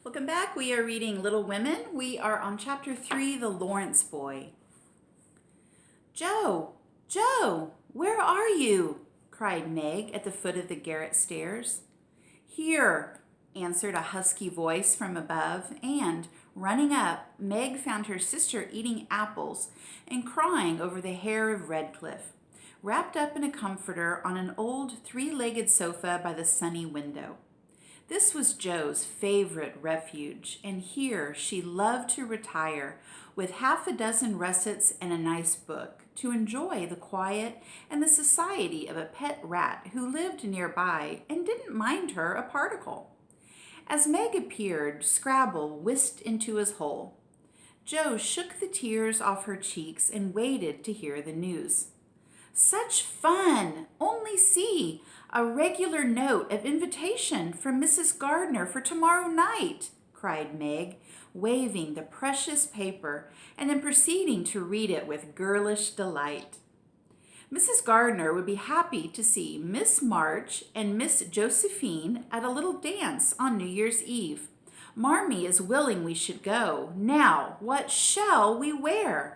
Welcome back. We are reading Little Women. We are on chapter 3, The Lawrence Boy. Joe, Joe, where are you? Cried Meg at the foot of the garret stairs. Here, answered a husky voice from above, and, running up, Meg found her sister eating apples and crying over the hair of Redcliffe, wrapped up in a comforter on an old three-legged sofa by the sunny window. This was Joe's favorite refuge, and here she loved to retire with half a dozen russets and a nice book to enjoy the quiet and the society of a pet rat who lived nearby and didn't mind her a particle. As Meg appeared, Scrabble whisked into his hole. Joe shook the tears off her cheeks and waited to hear the news. Such fun! Only see, a regular note of invitation from Mrs. Gardner for tomorrow night, cried Meg, waving the precious paper and then proceeding to read it with girlish delight. Mrs. Gardner would be happy to see Miss March and Miss Josephine at a little dance on New Year's Eve. Marmee is willing we should go. Now, what shall we wear?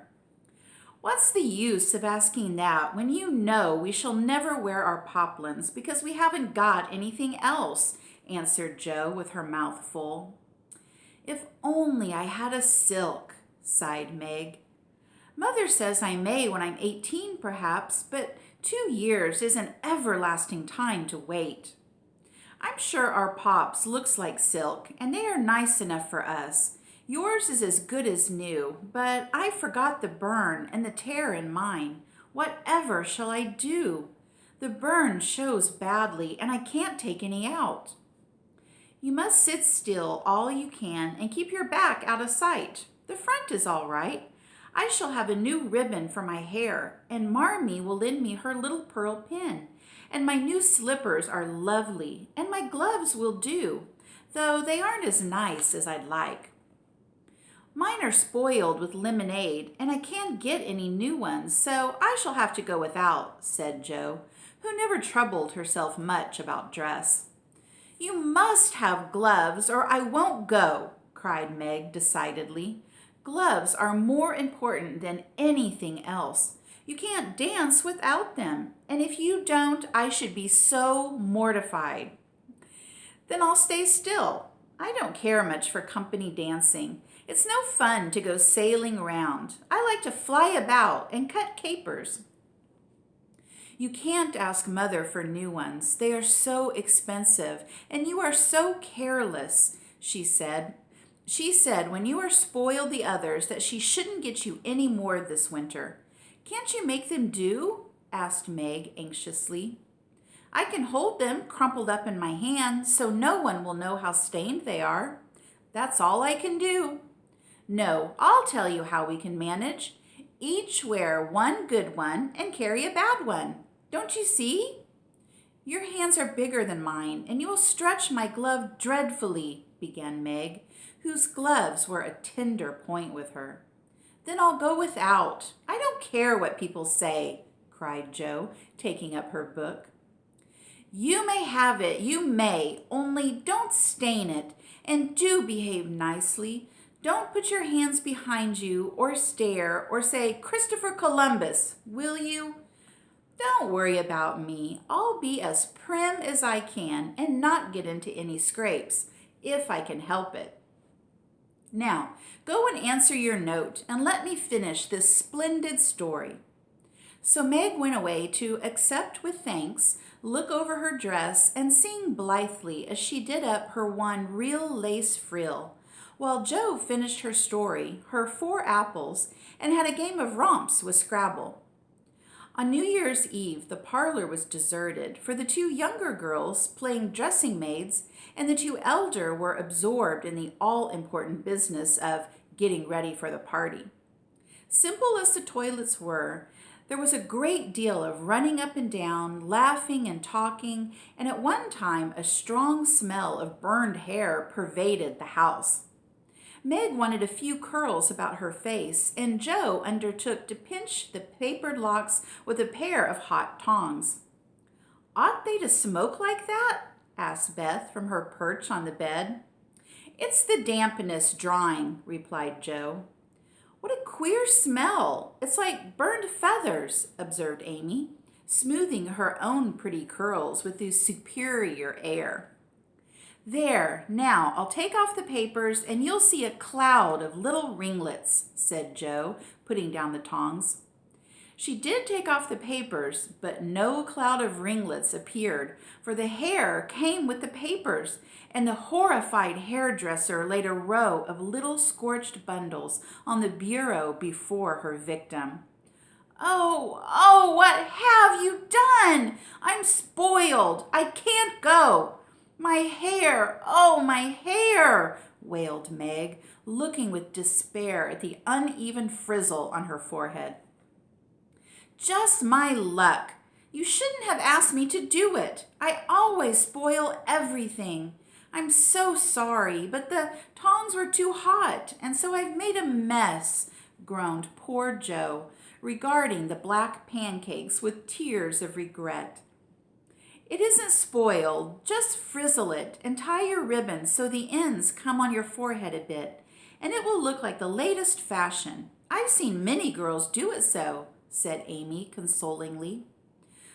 What's the use of asking that when you know we shall never wear our poplins because we haven't got anything else, answered Joe with her mouth full. If only I had a silk, sighed Meg. Mother says I may when I'm 18 perhaps, but 2 years is an everlasting time to wait. I'm sure our pops looks like silk, and they are nice enough for us. Yours is as good as new, but I forgot the burn and the tear in mine. Whatever shall I do? The burn shows badly, and I can't take any out. You must sit still all you can and keep your back out of sight. The front is all right. I shall have a new ribbon for my hair, and Marmee will lend me her little pearl pin, and my new slippers are lovely, and my gloves will do, though they aren't as nice as I'd like. Mine are spoiled with lemonade, and I can't get any new ones, so I shall have to go without, said Joe, who never troubled herself much about dress. You must have gloves, or I won't go, cried Meg decidedly. Gloves are more important than anything else. You can't dance without them, and if you don't, I should be so mortified. Then I'll stay still. I don't care much for company dancing. It's no fun to go sailing around. I like to fly about and cut capers. You can't ask Mother for new ones. They are so expensive, and you are so careless, she said. She said when you are spoiled the others that she shouldn't get you any more this winter. Can't you make them do? Asked Meg anxiously. I can hold them crumpled up in my hand so no one will know how stained they are. That's all I can do. No, I'll tell you how we can manage. Each wear one good one and carry a bad one. Don't you see? Your hands are bigger than mine, and you will stretch my glove dreadfully, began Meg, whose gloves were a tender point with her. Then I'll go without. I don't care what people say, cried Joe, taking up her book. You may have it, you may, only don't stain it, and do behave nicely. Don't put your hands behind you or stare or say, Christopher Columbus, will you? Don't worry about me. I'll be as prim as I can and not get into any scrapes, if I can help it. Now, go and answer your note and let me finish this splendid story. So Meg went away to accept with thanks, look over her dress, and sing blithely as she did up her one real lace frill, while Joe finished her story, her 4 apples, and had a game of romps with Scrabble. On New Year's Eve, the parlor was deserted, for the 2 younger girls, playing dressing maids, and the 2 elder were absorbed in the all-important business of getting ready for the party. Simple as the toilets were, there was a great deal of running up and down, laughing and talking, and at one time a strong smell of burned hair pervaded the house. Meg wanted a few curls about her face, and Joe undertook to pinch the papered locks with a pair of hot tongs. Ought they to smoke like that? Asked Beth from her perch on the bed. It's the dampness drying, replied Joe. What a queer smell. It's like burned feathers, observed Amy, smoothing her own pretty curls with a superior air. There, now I'll take off the papers and you'll see a cloud of little ringlets, said Joe, putting down the tongs. She did take off the papers, but no cloud of ringlets appeared, for the hair came with the papers, and the horrified hairdresser laid a row of little scorched bundles on the bureau before her victim. Oh, what have you done? I'm spoiled. I can't go. My hair, oh, my hair, wailed Meg, looking with despair at the uneven frizzle on her forehead. Just my luck. You shouldn't have asked me to do it. I always spoil everything. I'm so sorry, but the tongs were too hot, and so I've made a mess, groaned poor Joe, regarding the black pancakes with tears of regret. It isn't spoiled. Just frizzle it and tie your ribbons so the ends come on your forehead a bit, and it will look like the latest fashion. I've seen many girls do it so, said Amy consolingly.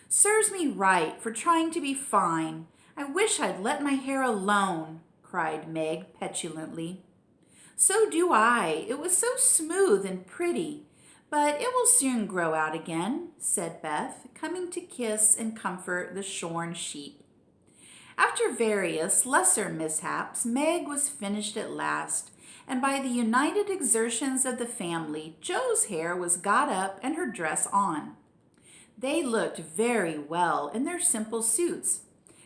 Serves me right for trying to be fine. I wish I'd let my hair alone, cried Meg petulantly. So do I. It was so smooth and pretty. But it will soon grow out again, said Beth, coming to kiss and comfort the shorn sheep. After various lesser mishaps, Meg was finished at last, and by the united exertions of the family, Joe's hair was got up and her dress on. They looked very well in their simple suits.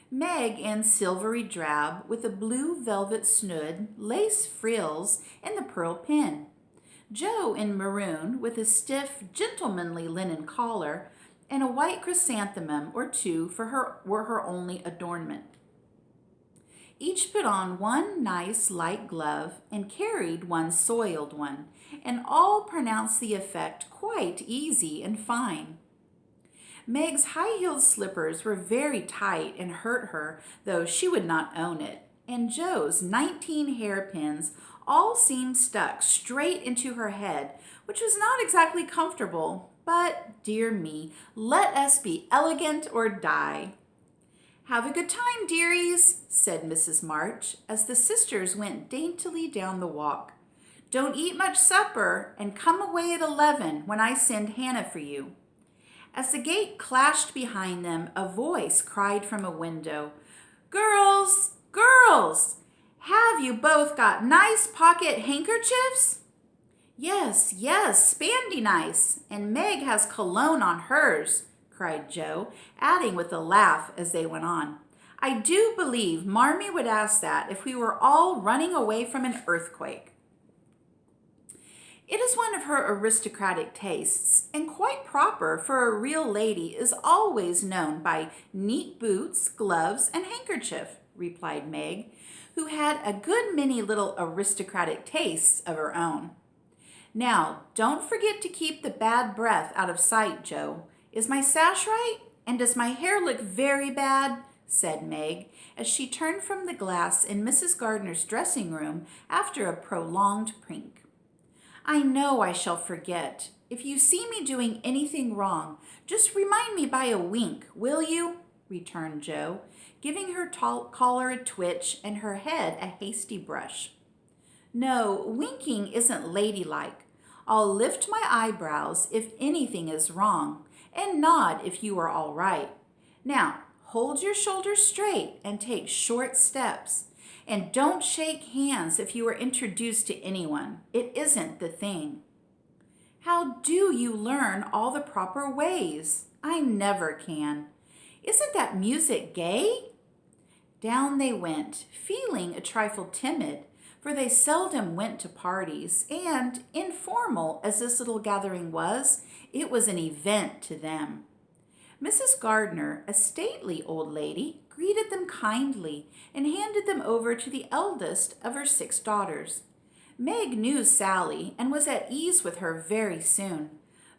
Meg in silvery drab with a blue velvet snood, lace frills, and the pearl pin. Joe in maroon with a stiff, gentlemanly linen collar, and a white chrysanthemum or two were her only adornment. Each put on one nice light glove and carried one soiled one, and all pronounced the effect quite easy and fine. Meg's high-heeled slippers were very tight and hurt her, though she would not own it, and Joe's 19 hairpins all seemed stuck straight into her head, which was not exactly comfortable, but, dear me, let us be elegant or die. Have a good time, dearies, said Mrs. March, as the sisters went daintily down the walk. Don't eat much supper, and come away at 11 when I send Hannah for you. As the gate clashed behind them, a voice cried from a window, Girls, girls, have you both got nice pocket handkerchiefs? Yes, spandy nice, and Meg has cologne on hers, cried Joe, adding with a laugh as they went on. I do believe Marmee would ask that if we were all running away from an earthquake. It is one of her aristocratic tastes, and quite proper, for a real lady is always known by neat boots, gloves, and handkerchief, replied Meg, who had a good many little aristocratic tastes of her own. Now, don't forget to keep the bad breath out of sight, Joe. Is my sash right? And does my hair look very bad? Said Meg, as she turned from the glass in Mrs. Gardner's dressing room after a prolonged prink. I know I shall forget. If you see me doing anything wrong, just remind me by a wink, will you? Returned Joe, giving her collar a twitch and her head a hasty brush. No, winking isn't ladylike. I'll lift my eyebrows if anything is wrong, and nod if you are all right. Now, hold your shoulders straight and take short steps. And don't shake hands if you are introduced to anyone. It isn't the thing. How do you learn all the proper ways? I never can. Isn't that music gay? Down they went, feeling a trifle timid, for they seldom went to parties, and, informal as this little gathering was, it was an event to them. Mrs. Gardner, a stately old lady, greeted them kindly and handed them over to the eldest of her 6 daughters. Meg knew Sally and was at ease with her very soon,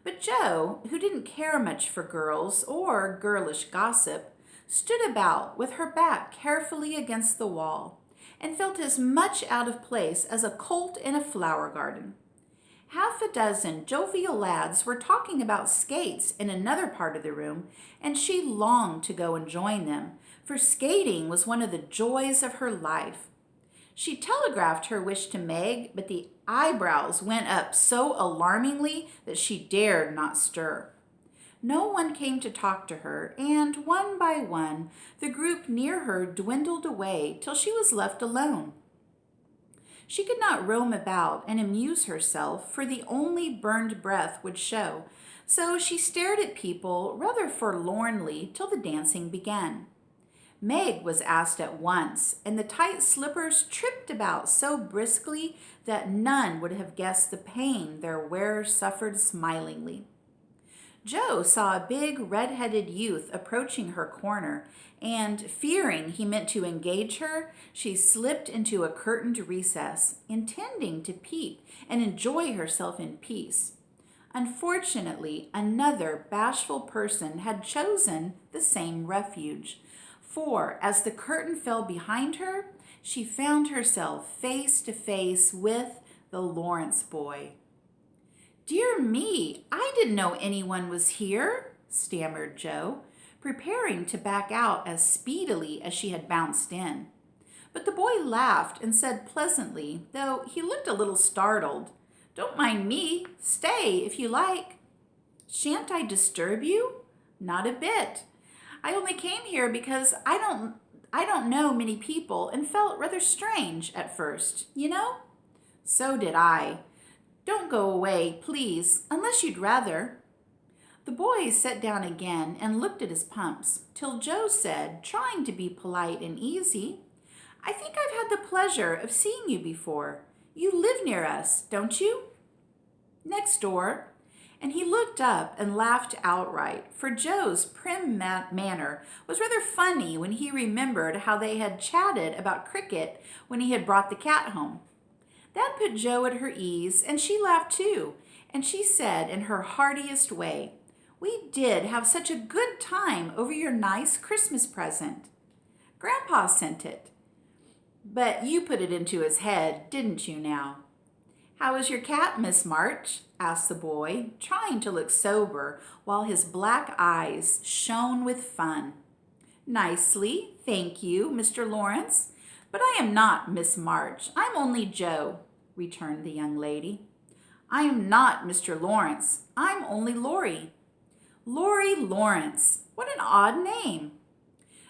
but Joe, who didn't care much for girls or girlish gossip, stood about with her back carefully against the wall, and felt as much out of place as a colt in a flower garden. Half a dozen jovial lads were talking about skates in another part of the room, and she longed to go and join them, for skating was one of the joys of her life. She telegraphed her wish to Meg, but the eyebrows went up so alarmingly that she dared not stir. No one came to talk to her, and one by one, the group near her dwindled away till she was left alone. She could not roam about and amuse herself, for the only burned breath would show, so she stared at people rather forlornly till the dancing began. Meg was asked at once, and the tight slippers tripped about so briskly that none would have guessed the pain their wearer suffered smilingly. Joe saw a big red-headed youth approaching her corner, and fearing he meant to engage her, she slipped into a curtained recess, intending to peep and enjoy herself in peace. Unfortunately, another bashful person had chosen the same refuge, for as the curtain fell behind her, she found herself face to face with the Lawrence boy. "Dear me, I didn't know anyone was here," stammered Joe, preparing to back out as speedily as she had bounced in. But the boy laughed and said pleasantly, though he looked a little startled, "Don't mind me. Stay if you like." "Shan't I disturb you?" "Not a bit. I only came here because I don't know many people and felt rather strange at first, you know?" "So did I. Don't go away, please, unless you'd rather." The boy sat down again and looked at his pumps, till Joe said, trying to be polite and easy, "I think I've had the pleasure of seeing you before. You live near us, don't you?" "Next door." And he looked up and laughed outright, for Joe's prim manner was rather funny when he remembered how they had chatted about cricket when he had brought the cat home. That put Joe at her ease, and she laughed too, and she said in her heartiest way, "We did have such a good time over your nice Christmas present. Grandpa sent it. But you put it into his head, didn't you now?" "How is your cat, Miss March?" asked the boy, trying to look sober while his black eyes shone with fun. "Nicely, thank you, Mr. Lawrence. But I am not Miss March. I'm only Joe," returned the young lady. "I am not Mr. Lawrence. I'm only Laurie." "Laurie Lawrence. What an odd name."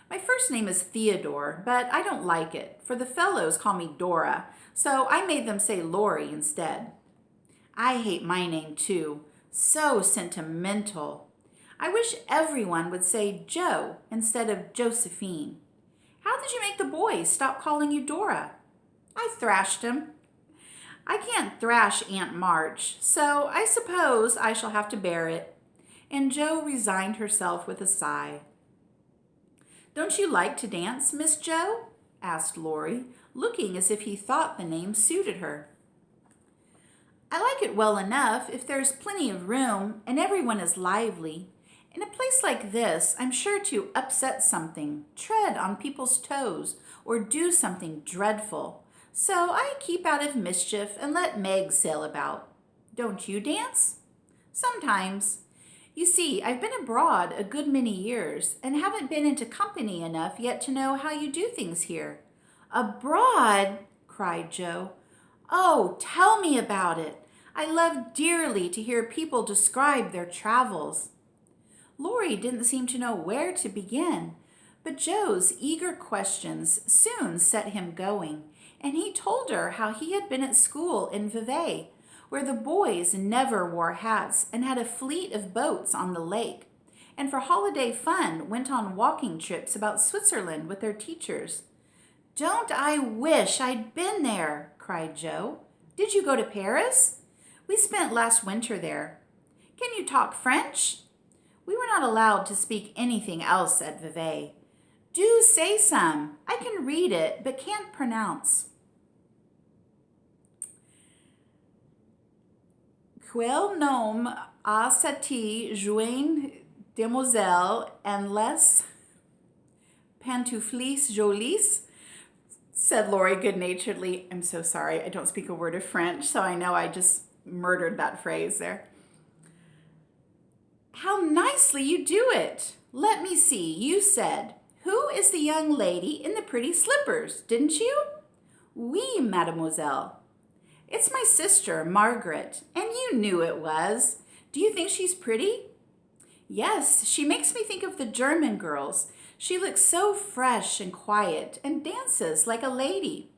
"My first name is Theodore, but I don't like it, for the fellows call me Dora, so I made them say Laurie instead. I hate my name too. So sentimental. I wish everyone would say Joe instead of Josephine. How did you make the boys stop calling you Dora?" "I thrashed him." "I can't thrash Aunt March, so I suppose I shall have to bear it." And Joe resigned herself with a sigh. "Don't you like to dance, Miss Joe?" asked Laurie, looking as if he thought the name suited her. "I like it well enough if there's plenty of room and everyone is lively. In a place like this, I'm sure to upset something, tread on people's toes, or do something dreadful. So I keep out of mischief and let Meg sail about. Don't you dance?" "Sometimes. You see, I've been abroad a good many years and haven't been into company enough yet to know how you do things here." "Abroad?" cried Joe. "Oh, tell me about it. I love dearly to hear people describe their travels." Laurie didn't seem to know where to begin, but Joe's eager questions soon set him going, and he told her how he had been at school in Vevey, where the boys never wore hats and had a fleet of boats on the lake, and for holiday fun went on walking trips about Switzerland with their teachers. "Don't I wish I'd been there?" cried Joe. "Did you go to Paris?" "We spent last winter there." "Can you talk French?" "We were not allowed to speak anything else at Vevey." "Do say some. I can read it, but can't pronounce." "Quel nom a cette jeune demoiselle en les pantoufles jolies?" said Lori good-naturedly. I'm so sorry, I don't speak a word of French, so I know I just murdered that phrase there. How nicely you do it. Let me see, you said, "Who is the young lady in the pretty slippers," didn't you? Oui, mademoiselle. It's my sister, Margaret, and you knew it was. Do you think she's pretty? Yes, she makes me think of the German girls. She looks so fresh and quiet and dances like a lady.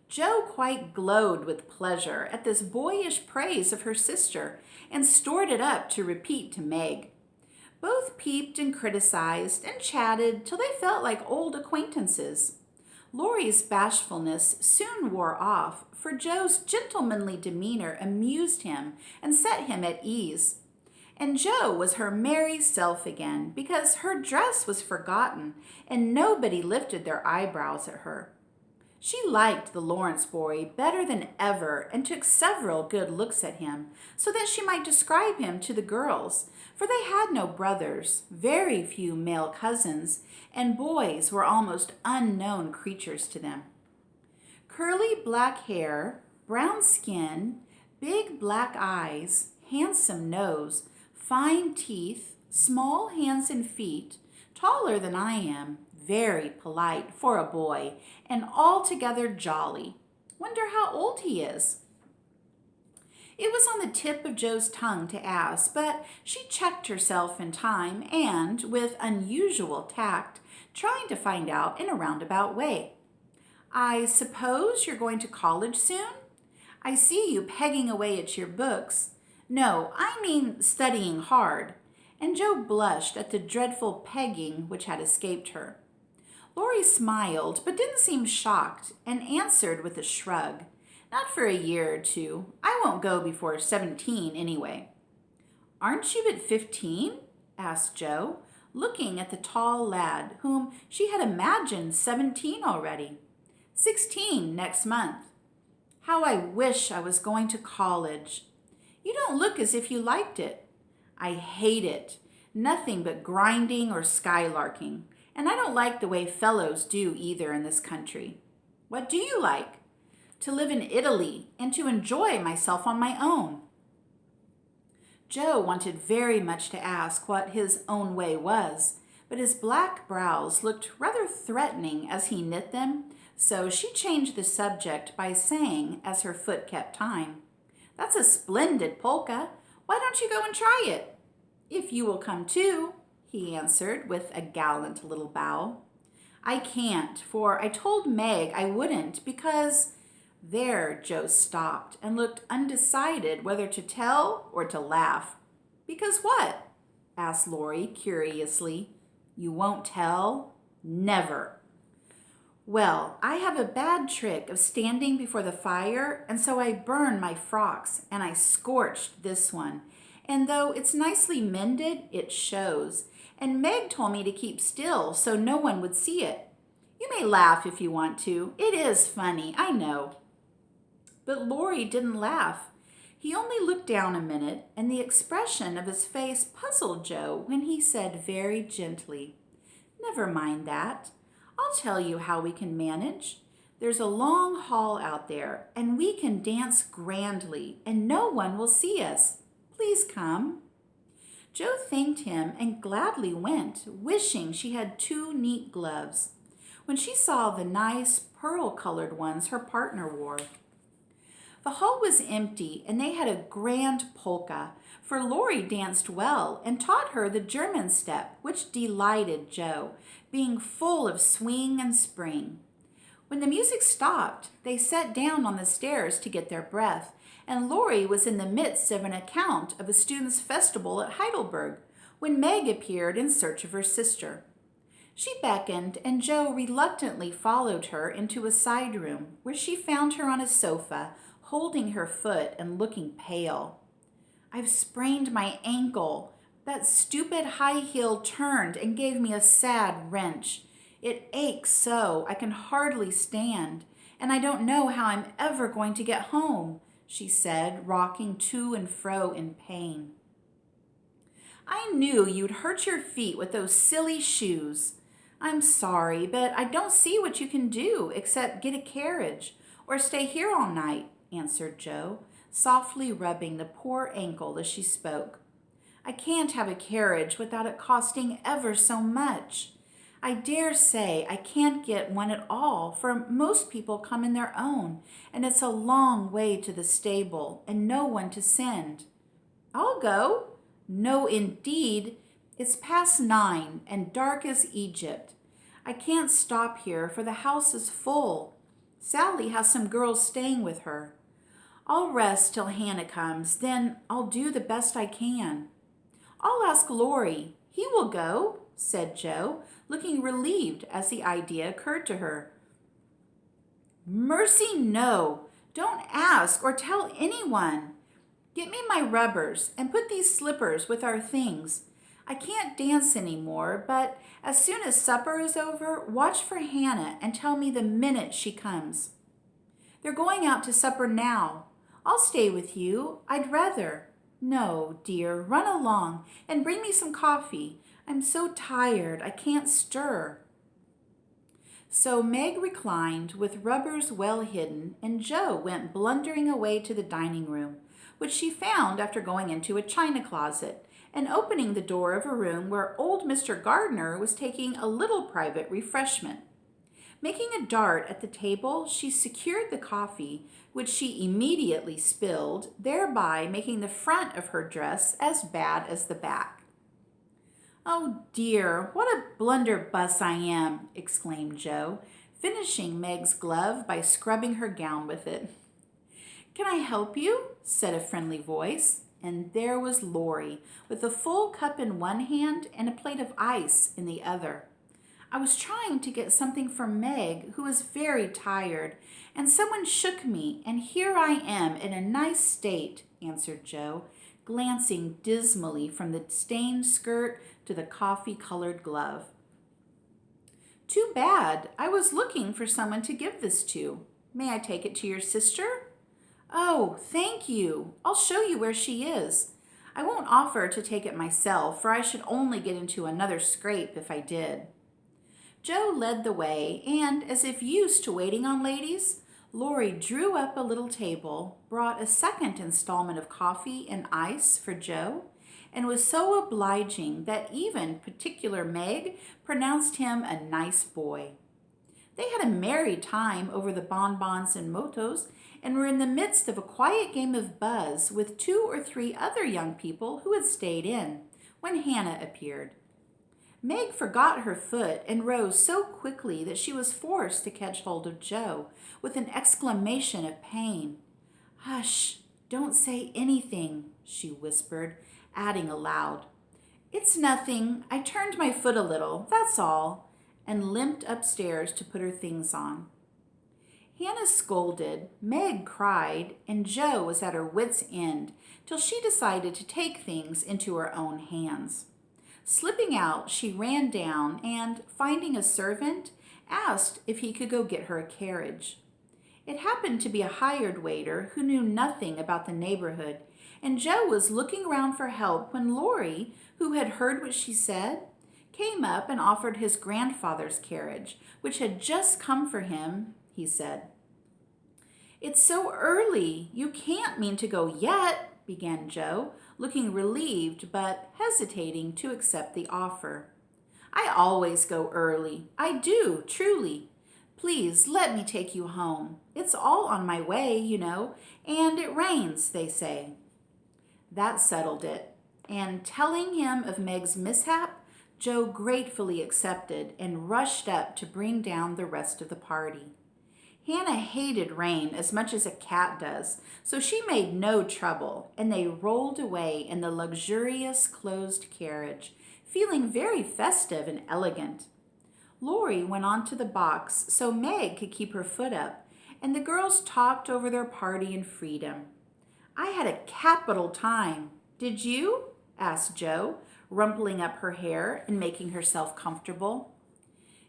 Jo quite glowed with pleasure at this boyish praise of her sister and stored it up to repeat to Meg. Both peeped and criticized and chatted till they felt like old acquaintances. Laurie's bashfulness soon wore off, for Jo's gentlemanly demeanor amused him and set him at ease. And Jo was her merry self again because her dress was forgotten and nobody lifted their eyebrows at her. She liked the Lawrence boy better than ever and took several good looks at him so that she might describe him to the girls, for they had no brothers, very few male cousins, and boys were almost unknown creatures to them. Curly black hair, brown skin, big black eyes, handsome nose, fine teeth, small hands and feet, taller than I am, very polite for a boy, and altogether jolly. Wonder how old he is. It was on the tip of Jo's tongue to ask, but she checked herself in time and, with unusual tact, trying to find out in a roundabout way. I suppose you're going to college soon? I see you pegging away at your books. No, I mean studying hard. And Jo blushed at the dreadful pegging which had escaped her. Laurie smiled, but didn't seem shocked, and answered with a shrug. Not for a year or two. I won't go before 17 anyway. Aren't you but 15? Asked Jo, looking at the tall lad, whom she had imagined 17 already. 16 next month. How I wish I was going to college. You don't look as if you liked it. I hate it. Nothing but grinding or skylarking. And I don't like the way fellows do either in this country. What do you like? To live in Italy and to enjoy myself on my own. Jo wanted very much to ask what his own way was, but his black brows looked rather threatening as he knit them, so she changed the subject by saying, as her foot kept time, "That's a splendid polka. Why don't you go and try it?" "If you will come too," he answered with a gallant little bow. "I can't, for I told Meg I wouldn't because—" There Jo stopped and looked undecided whether to tell or to laugh. "Because what?" asked Laurie curiously. "You won't tell? Never." "Well, I have a bad trick of standing before the fire, and so I burn my frocks, and I scorched this one. And though it's nicely mended, it shows. And Meg told me to keep still so no one would see it. You may laugh if you want to. It is funny, I know." But Laurie didn't laugh. He only looked down a minute, and the expression of his face puzzled Jo when he said very gently, "Never mind that. I'll tell you how we can manage. There's a long hall out there, and we can dance grandly, and no one will see us. Please come." Jo thanked him and gladly went, wishing she had 2 neat gloves, when she saw the nice pearl-colored ones her partner wore. The hall was empty, and they had a grand polka, for Laurie danced well and taught her the German step, which delighted Jo, being full of swing and spring. When the music stopped, they sat down on the stairs to get their breath, and Laurie was in the midst of an account of a students' festival at Heidelberg, when Meg appeared in search of her sister. She beckoned, and Jo reluctantly followed her into a side room, where she found her on a sofa, holding her foot and looking pale. "I've sprained my ankle. That stupid high heel turned and gave me a sad wrench. It aches so I can hardly stand, and I don't know how I'm ever going to get home," she said, rocking to and fro in pain. "I knew you'd hurt your feet with those silly shoes. I'm sorry, but I don't see what you can do except get a carriage or stay here all night, answered Joe, softly rubbing the poor ankle as she spoke. I can't have a carriage without it costing ever so much. I dare say I can't get one at all, for most people come in their own, and it's a long way to the stable and no one to send. I'll go. No, indeed. It's past 9 and dark as Egypt. I can't stop here, for the house is full. Sally has some girls staying with her. I'll rest till Hannah comes, then I'll do the best I can. I'll ask Laurie. He will go, said Joe, looking relieved as the idea occurred to her. Mercy, no. Don't ask or tell anyone. Get me my rubbers and put these slippers with our things. I can't dance any more, but as soon as supper is over, watch for Hannah and tell me the minute she comes. They're going out to supper now. I'll stay with you. I'd rather. No, dear, run along and bring me some coffee. I'm so tired I can't stir. So Meg reclined with rubbers well hidden, and Joe went blundering away to the dining room, which she found after going into a china closet and opening the door of a room where old Mr. Gardner was taking a little private refreshment. Making a dart at the table, she secured the coffee, which she immediately spilled, thereby making the front of her dress as bad as the back. Oh dear, what a blunderbuss I am, exclaimed Joe, finishing Meg's glove by scrubbing her gown with it. Can I help you? Said a friendly voice, and there was Laurie, with a full cup in one hand and a plate of ice in the other. I was trying to get something for Meg, who is very tired, and someone shook me, and here I am in a nice state, answered Joe, glancing dismally from the stained skirt to the coffee-colored glove. Too bad. I was looking for someone to give this to. May I take it to your sister? Oh, thank you. I'll show you where she is. I won't offer to take it myself, for I should only get into another scrape if I did. Joe led the way, and, as if used to waiting on ladies, Laurie drew up a little table, brought a second installment of coffee and ice for Joe, and was so obliging that even particular Meg pronounced him a nice boy. They had a merry time over the bonbons and motos, and were in the midst of a quiet game of buzz with 2 or 3 other young people who had stayed in, when Hannah appeared. Meg forgot her foot and rose so quickly that she was forced to catch hold of Joe with an exclamation of pain. Hush, don't say anything, she whispered, adding aloud, It's nothing. I turned my foot a little, that's all, and limped upstairs to put her things on. Hannah scolded, Meg cried, and Joe was at her wits' end till she decided to take things into her own hands. Slipping out, she ran down and, finding a servant, asked if he could go get her a carriage. It happened to be a hired waiter who knew nothing about the neighborhood, and Joe was looking around for help when Laurie, who had heard what she said, came up and offered his grandfather's carriage, which had just come for him, he said. It's so early. You can't mean to go yet, began Joe, looking relieved but hesitating to accept the offer. I always go early. I do, truly. Please let me take you home. It's all on my way, you know, and it rains, they say. That settled it, and telling him of Meg's mishap, Joe gratefully accepted and rushed up to bring down the rest of the party. Hannah hated rain as much as a cat does, so she made no trouble, and they rolled away in the luxurious closed carriage, feeling very festive and elegant. Laurie went on to the box so Meg could keep her foot up, and the girls talked over their party in freedom. I had a capital time. Did you? Asked Joe, rumpling up her hair and making herself comfortable.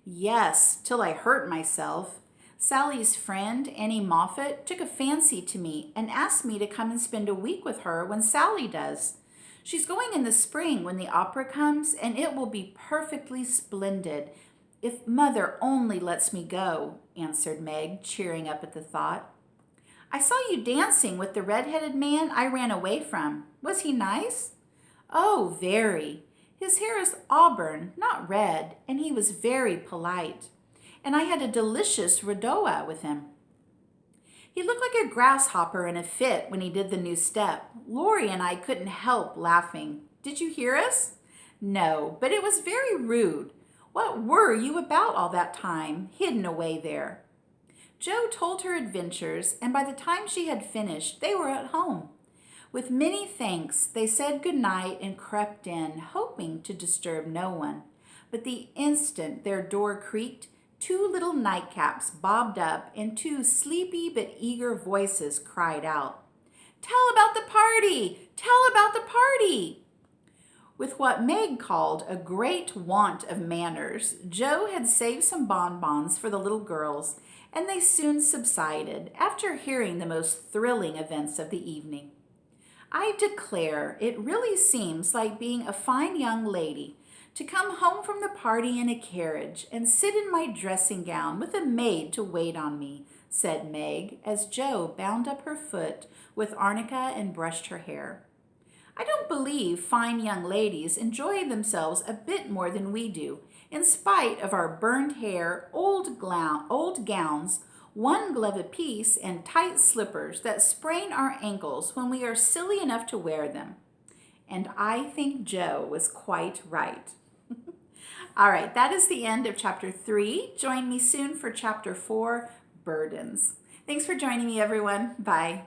Yes, till I hurt myself. Sally's friend, Annie Moffat, took a fancy to me and asked me to come and spend a week with her when Sally does. She's going in the spring when the opera comes, and it will be perfectly splendid. If Mother only lets me go, answered Meg, cheering up at the thought. I saw you dancing with the red-headed man I ran away from. Was he nice? Oh, very. His hair is auburn, not red, and he was very polite. And I had a delicious redowa with him. He looked like a grasshopper in a fit when he did the new step. Lori and I couldn't help laughing. Did you hear us? No, but it was very rude. What were you about all that time, hidden away there? Jo told her adventures, and by the time she had finished, they were at home. With many thanks, they said good night and crept in, hoping to disturb no one. But the instant their door creaked, 2 little nightcaps bobbed up, and 2 sleepy but eager voices cried out, "Tell about the party! Tell about the party!" With what Meg called a great want of manners, Jo had saved some bonbons for the little girls, and they soon subsided after hearing the most thrilling events of the evening. I declare it really seems like being a fine young lady to come home from the party in a carriage and sit in my dressing gown with a maid to wait on me, said Meg, as Jo bound up her foot with arnica and brushed her hair. I don't believe fine young ladies enjoy themselves a bit more than we do, in spite of our burned hair, old gowns, 1 glove apiece, and tight slippers that sprain our ankles when we are silly enough to wear them. And I think Jo was quite right. All right, that is the end of chapter 3. Join me soon for chapter 4, Burdens. Thanks for joining me, everyone. Bye.